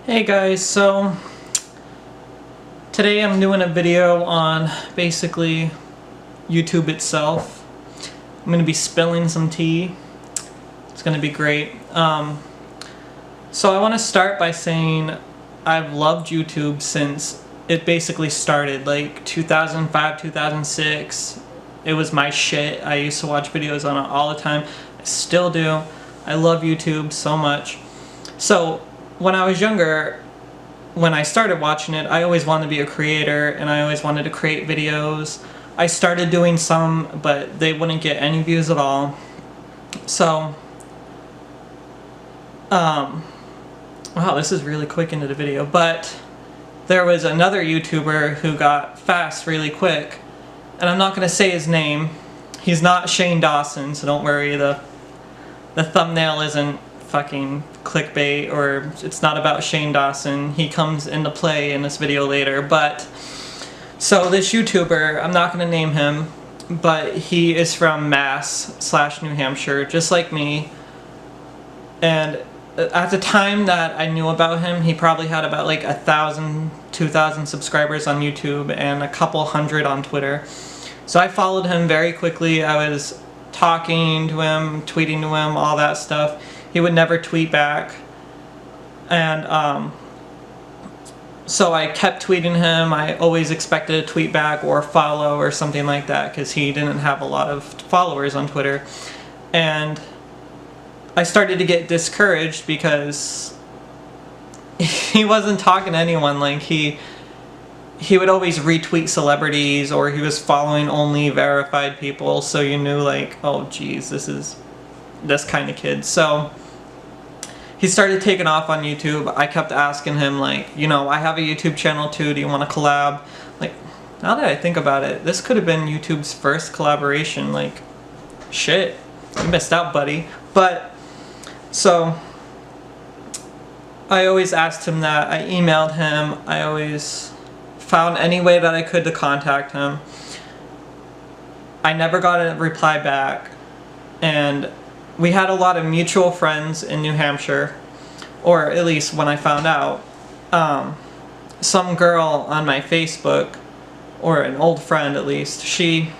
Hey guys, so today I'm doing a video on basically YouTube itself. I'm going to be spilling some tea. It's going to be great. So I want to start by saying I've loved YouTube since it basically started, like 2005, 2006. It was my shit. I used to watch videos on it all the time. I still do. I love YouTube so much. So when I was younger, when I started watching it, I always wanted to be a creator and I always wanted to create videos. I started doing some, but they wouldn't get any views at all. So, wow, this is really quick into the video, but there was another YouTuber who got fast really quick, and I'm not going to say his name. He's not Shane Dawson, so don't worry, the thumbnail isn't fucking clickbait, or it's not about Shane Dawson. He comes into play in this video later. But so this YouTuber, I'm not going to name him, but he is from Mass/New Hampshire, just like me. And at the time that I knew about him, he probably had about like 1,000, 2,000 subscribers on YouTube and a couple hundred on Twitter. So I followed him very quickly. I was talking to him, tweeting to him, all that stuff. He would never tweet back, and so I kept tweeting him. I always expected a tweet back or follow or something like that because he didn't have a lot of followers on Twitter. And I started to get discouraged because he wasn't talking to anyone. Like he would always retweet celebrities, or he was following only verified people, so you knew like, oh geez, this is this kind of kid. So he started taking off on YouTube. I kept asking him, like, you know, I have a YouTube channel too, do you want to collab? Like, now that I think about it, this could have been YouTube's first collaboration. Like, shit, you missed out, buddy. But so I always asked him that. I emailed him. I always found any way that I could to contact him. I never got a reply back, and we had a lot of mutual friends in New Hampshire, or at least when I found out. Some girl on my Facebook, or an old friend at least, she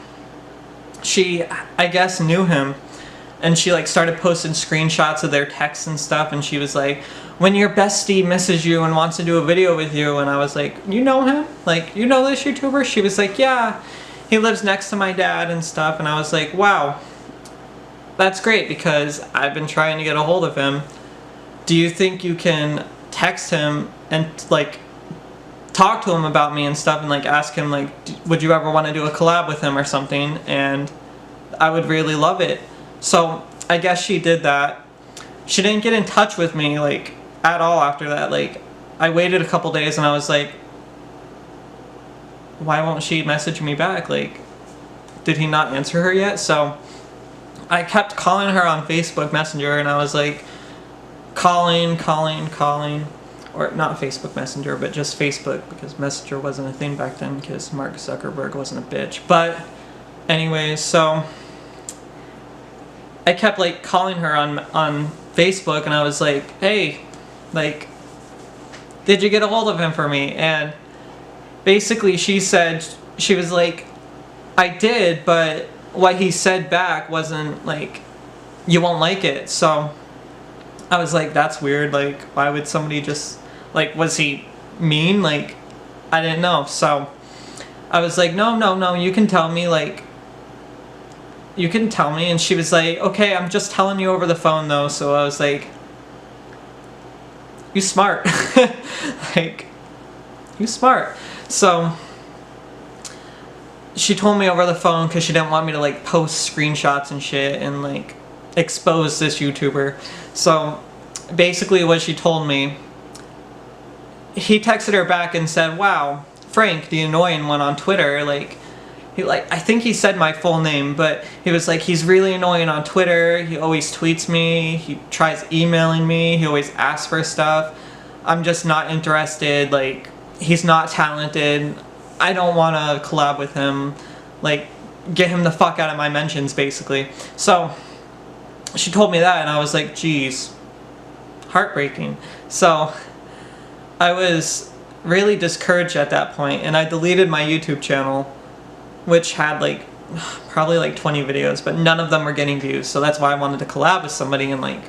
I guess knew him, and she like started posting screenshots of their texts and stuff, and she was like, when your bestie misses you and wants to do a video with you, and I was like, you know him? Like, you know this YouTuber? She was like, yeah, he lives next to my dad and stuff, and I was like, wow. That's great, because I've been trying to get a hold of him. Do you think you can text him and like talk to him about me and stuff, and like ask him like, would you ever want to do a collab with him or something? And I would really love it. So I guess she did that. She didn't get in touch with me like at all after that. Like, I waited a couple days and I was like, why won't she message me back? Like, did he not answer her yet? So I kept calling her on Facebook Messenger, and I was like calling, or not Facebook Messenger, but just Facebook, because Messenger wasn't a thing back then because Mark Zuckerberg wasn't a bitch. But anyways, so I kept like calling her on Facebook, and I was like, hey, like, did you get a hold of him for me? And basically she said, she was like, I did, but what he said back wasn't like, you won't like it. So I was like, that's weird. Like, why would somebody just, like, was he mean? Like, I didn't know. So I was like, no, you can tell me, like, you can tell me. And she was like, okay, I'm just telling you over the phone though. So I was like, you smart. Like, you smart. So she told me over the phone because she didn't want me to like post screenshots and shit and like expose this YouTuber. So basically what she told me, he texted her back and said, wow, Frank, the annoying one on Twitter, like, I think he said my full name, but he was like, he's really annoying on Twitter. He always tweets me. He tries emailing me. He always asks for stuff. I'm just not interested. Like, he's not talented. I don't want to collab with him. Like, get him the fuck out of my mentions, basically. So she told me that, and I was like, geez, heartbreaking. So I was really discouraged at that point, and I deleted my YouTube channel, which had like probably like 20 videos, but none of them were getting views. So that's why I wanted to collab with somebody and, like,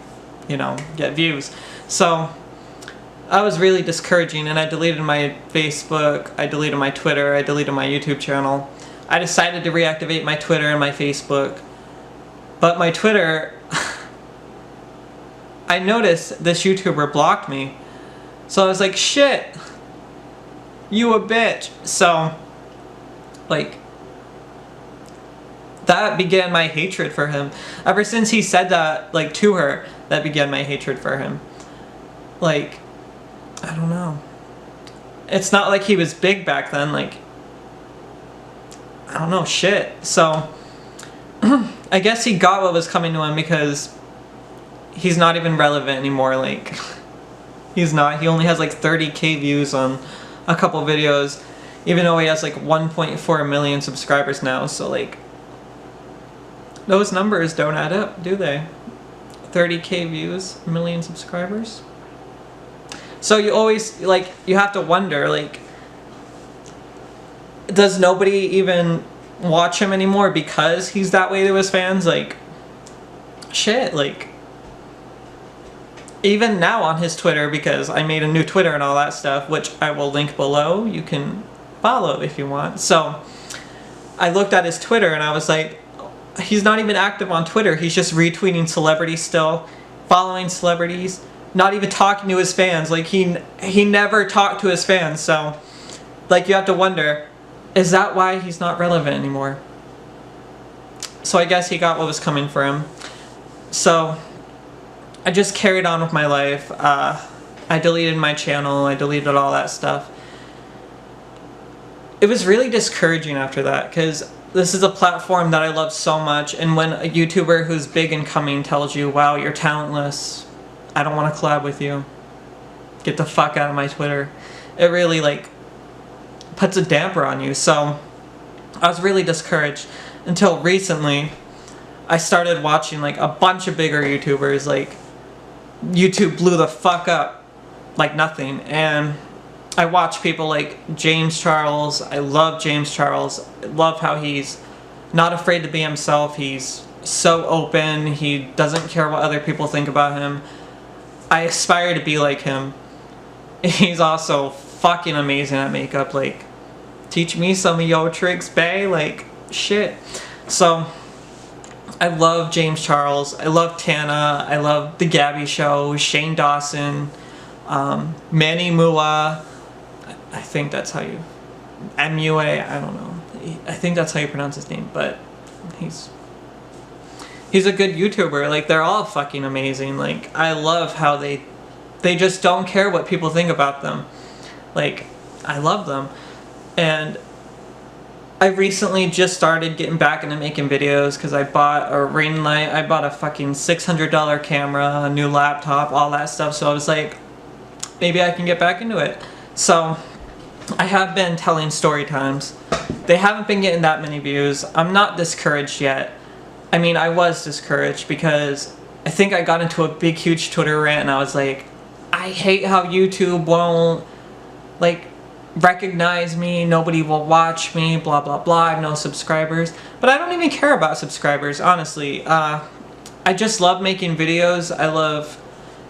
you know, get views. So I was really discouraging, and I deleted my Facebook, I deleted my Twitter, I deleted my YouTube channel. I decided to reactivate my Twitter and my Facebook, but my Twitter, I noticed this YouTuber blocked me. So I was like, shit, you a bitch. So, like, that began my hatred for him. Ever since he said that, like, to her, that began my hatred for him. Like, I don't know. It's not like he was big back then, like, I don't know, shit. So, I guess he got what was coming to him, because he's not even relevant anymore, like, he's not. He only has like 30K views on a couple videos, even though he has like 1.4 million subscribers now, so like, those numbers don't add up, do they? 30K views, a million subscribers? So you always, like, you have to wonder, like, does nobody even watch him anymore because he's that way to his fans? Like, shit, like, even now on his Twitter, because I made a new Twitter and all that stuff, which I will link below, you can follow if you want. So I looked at his Twitter and I was like, he's not even active on Twitter. He's just retweeting celebrities still, following celebrities, not even talking to his fans. Like, he never talked to his fans. So, like, you have to wonder, is that why he's not relevant anymore? So I guess he got what was coming for him. So I just carried on with my life. I deleted my channel. I deleted all that stuff. It was really discouraging after that, because this is a platform that I love so much, and when a YouTuber who's big and coming tells you, wow, you're talentless, I don't want to collab with you, get the fuck out of my Twitter, it really, like, puts a damper on you. So I was really discouraged until recently. I started watching like a bunch of bigger YouTubers. Like, YouTube blew the fuck up like nothing, and I watch people like James Charles. I love James Charles. I love how he's not afraid to be himself. He's so open. He doesn't care what other people think about him. I aspire to be like him. He's also fucking amazing at makeup. Like, teach me some of your tricks, bae. Like, shit. So I love James Charles. I love Tana. I love The Gabby Show, Shane Dawson, Manny Mua. I think that's how you... M-U-A, I don't know. I think that's how you pronounce his name, but he's a good YouTuber. Like, they're all fucking amazing. Like, I love how they just don't care what people think about them. Like, I love them. And I recently just started getting back into making videos because I bought a ring light, I bought a fucking $600 camera, a new laptop, all that stuff. So I was like, maybe I can get back into it. So I have been telling story times. They haven't been getting that many views. I'm not discouraged yet. I mean, I was discouraged because I think I got into a big, huge Twitter rant, and I was like, I hate how YouTube won't, like, recognize me, nobody will watch me, blah blah blah, I have no subscribers. But I don't even care about subscribers, honestly. I just love making videos. I love,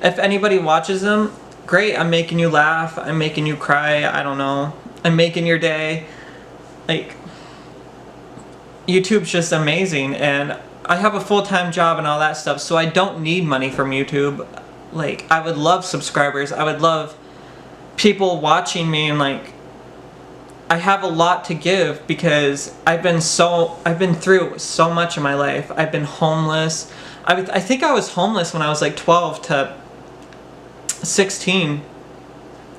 if anybody watches them, great, I'm making you laugh, I'm making you cry, I don't know, I'm making your day. Like, YouTube's just amazing, and I have a full-time job and all that stuff, so I don't need money from YouTube. Like, I would love subscribers, I would love people watching me, and like, I have a lot to give because I've been through so much in my life. I've been homeless. I think I was homeless when I was like 12 to 16.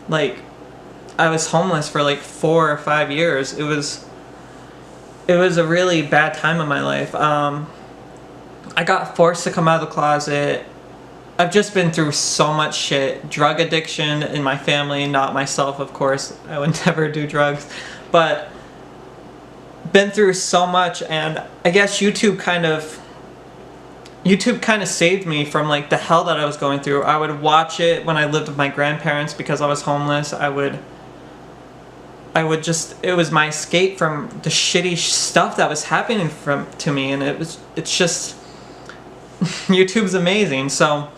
Like, I was homeless for like 4 or 5 years. It was a really bad time in my life. I got forced to come out of the closet. I've just been through so much shit. Drug addiction in my family, not myself, of course. I would never do drugs. But been through so much, and I guess YouTube kind of YouTube kind of saved me from like the hell that I was going through. I would watch it when I lived with my grandparents because I was homeless. I would just, it was my escape from the shitty stuff that was happening to me, and it's just, YouTube's amazing. So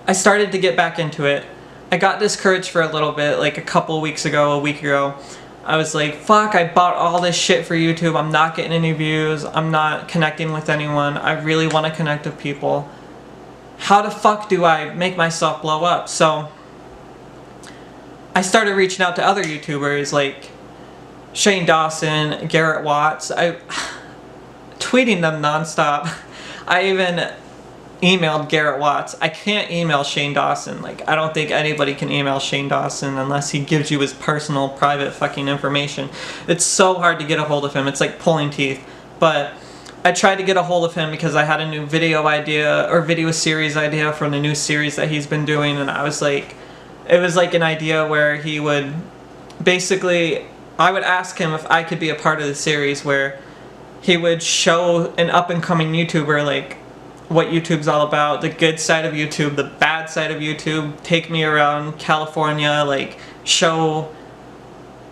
I started to get back into it. I got discouraged for a little bit, like a week ago. I was like, fuck, I bought all this shit for YouTube. I'm not getting any views. I'm not connecting with anyone. I really want to connect with people. How the fuck do I make myself blow up? So I started reaching out to other YouTubers like Shane Dawson, Garrett Watts. I tweeting them nonstop. I even emailed Garrett Watts. I can't email Shane Dawson. Like, I don't think anybody can email Shane Dawson unless he gives you his personal, private fucking information. It's so hard to get a hold of him. It's like pulling teeth. But I tried to get a hold of him because I had a new video idea, or video series idea from the new series that he's been doing, and I was like, it was like an idea where he would, basically, I would ask him if I could be a part of the series where he would show an up-and-coming YouTuber, like, what YouTube's all about, the good side of YouTube, the bad side of YouTube, take me around California, like show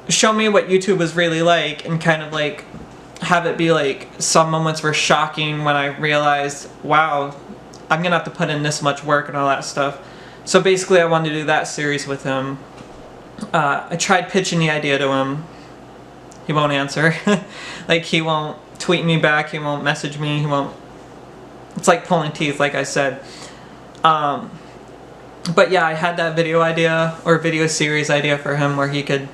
me what YouTube was really like, and kind of like have it be like some moments were shocking when I realized, wow, I'm gonna have to put in this much work and all that stuff. So basically I wanted to do that series with him. I tried pitching the idea to him. He won't answer. Like, he won't tweet me back, he won't message me, he won't. It's like pulling teeth, like I said. But yeah, I had that video idea, or video series idea for him, where he could,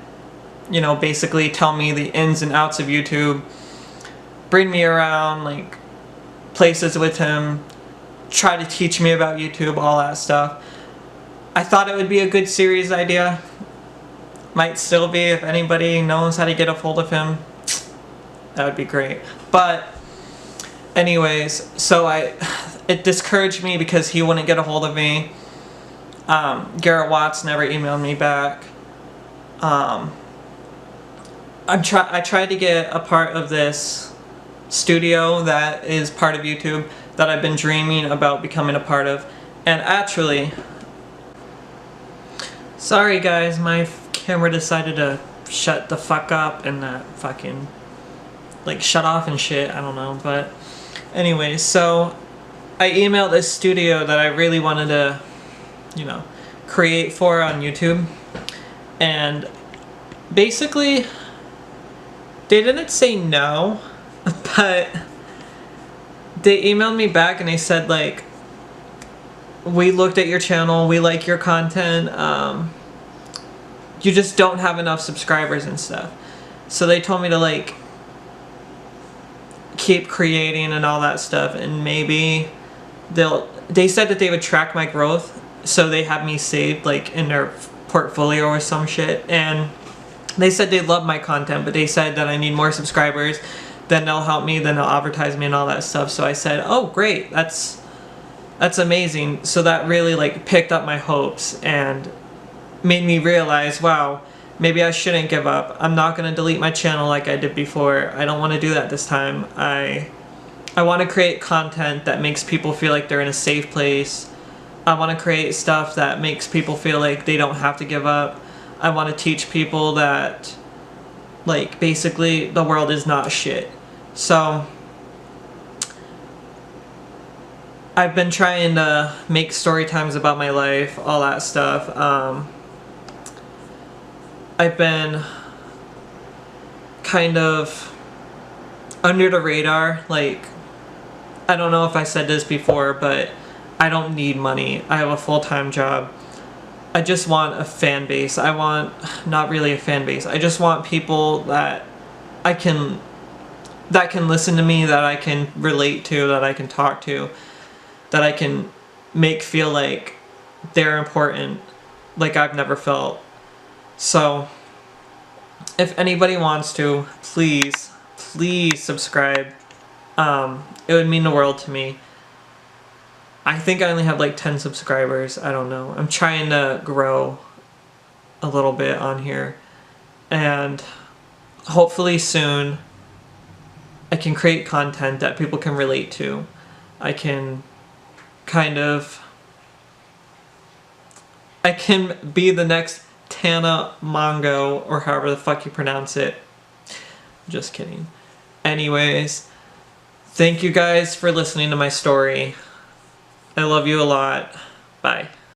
you know, basically tell me the ins and outs of YouTube, bring me around, like, places with him, try to teach me about YouTube, all that stuff. I thought it would be a good series idea. Might still be, if anybody knows how to get a hold of him. That would be great. But anyways, so it discouraged me because he wouldn't get a hold of me. Garrett Watts never emailed me back. I tried to get a part of this studio that is part of YouTube that I've been dreaming about becoming a part of. And actually, sorry guys, my camera decided to shut the fuck up and fucking, like, shut off and shit, I don't know, but anyway, so I emailed this studio that I really wanted to, you know, create for on YouTube, and basically they didn't say no, but they emailed me back and they said, like, we looked at your channel, we like your content, you just don't have enough subscribers and stuff. So they told me to, like, keep creating and all that stuff, and maybe they said that they would track my growth, so they have me saved like in their portfolio or some shit, and they said they love my content, but they said that I need more subscribers, then they'll help me, then they'll advertise me and all that stuff. So I said, oh great, that's amazing. So that really like picked up my hopes and made me realize, wow, maybe I shouldn't give up. I'm not going to delete my channel like I did before. I don't want to do that this time. I want to create content that makes people feel like they're in a safe place. I want to create stuff that makes people feel like they don't have to give up. I want to teach people that, like, basically the world is not shit. So I've been trying to make story times about my life, all that stuff. I've been kind of under the radar. Like, I don't know if I said this before, but I don't need money. I have a full-time job. I just want a fan base. I want, not really a fan base, I just want people that can listen to me, that I can relate to, that I can talk to, that I can make feel like they're important, like I've never felt. So, if anybody wants to, please subscribe. It would mean the world to me. I think I only have like 10 subscribers, I don't know. I'm trying to grow a little bit on here. And hopefully soon I can create content that people can relate to. I can be the next Tana Mongo, or however the fuck you pronounce it. Just kidding. Anyways, thank you guys for listening to my story. I love you a lot. Bye.